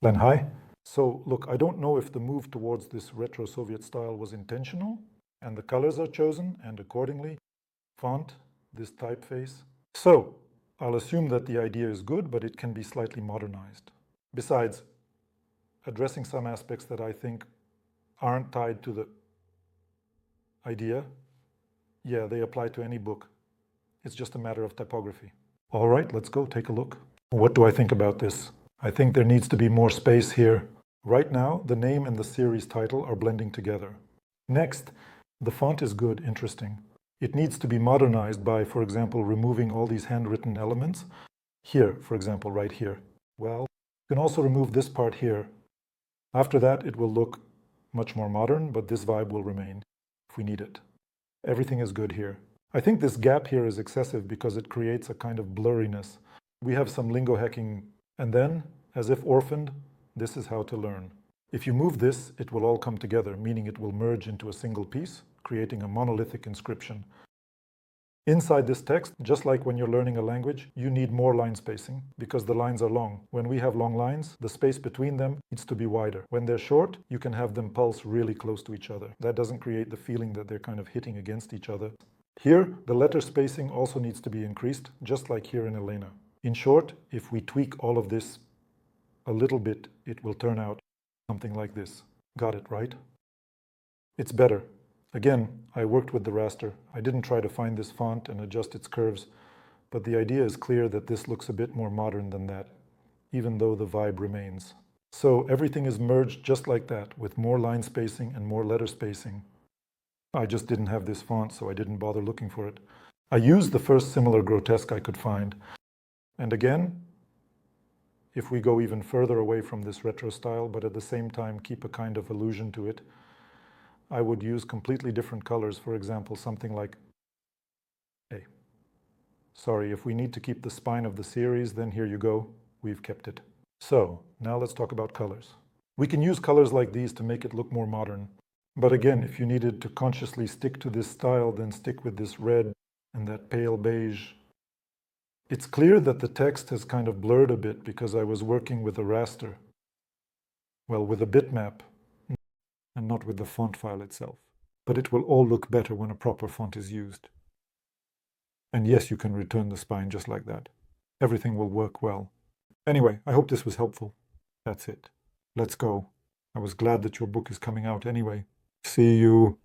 Len, hi. So look, I don't know if the move towards this retro-Soviet style was intentional, and the colors are chosen, and accordingly, font, this typeface. So I'll assume that the idea is good, but it can be slightly modernized. Besides, addressing some aspects that I think aren't tied to the idea, yeah, they apply to any book. It's just a matter of typography. All right, let's go take a look. What do I think about this? I think there needs to be more space here. Right now, the name and the series title are blending together. Next, the font is good, interesting. It needs to be modernized by, for example, removing all these handwritten elements. Here, for example, right here. Well, you can also remove this part here. After that, it will look much more modern, but this vibe will remain if we need it. Everything is good here. I think this gap here is excessive because it creates a kind of blurriness. We have some Linguo-Hacking, and then, as if orphaned, this is how to learn. If you move this, it will all come together, meaning it will merge into a single piece, creating a monolithic inscription. Inside this text, just like when you're learning a language, you need more line spacing because the lines are long. When we have long lines, the space between them needs to be wider. When they're short, you can have them pulse really close to each other. That doesn't create the feeling that they're kind of hitting against each other. Here, the letter spacing also needs to be increased, just like here in Elena. In short, if we tweak all of this a little bit, it will turn out something like this. Got it, right? It's better. Again, I worked with the raster. I didn't try to find this font and adjust its curves, but the idea is clear that this looks a bit more modern than that, even though the vibe remains. So everything is merged just like that, with more line spacing and more letter spacing. I just didn't have this font, so I didn't bother looking for it. I used the first similar grotesque I could find. And again, if we go even further away from this retro style, but at the same time keep a kind of allusion to it, I would use completely different colors. For example, something like, hey, sorry, if we need to keep the spine of the series, then here you go, we've kept it. So now let's talk about colors. We can use colors like these to make it look more modern. But again, if you needed to consciously stick to this style, then stick with this red and that pale beige. It's clear that the text has kind of blurred a bit because I was working with a raster. Well, with a bitmap, and not with the font file itself. But it will all look better when a proper font is used. And yes, you can return the spine just like that. Everything will work well. Anyway, I hope this was helpful. That's it. Let's go. I was glad that your book is coming out anyway. See you.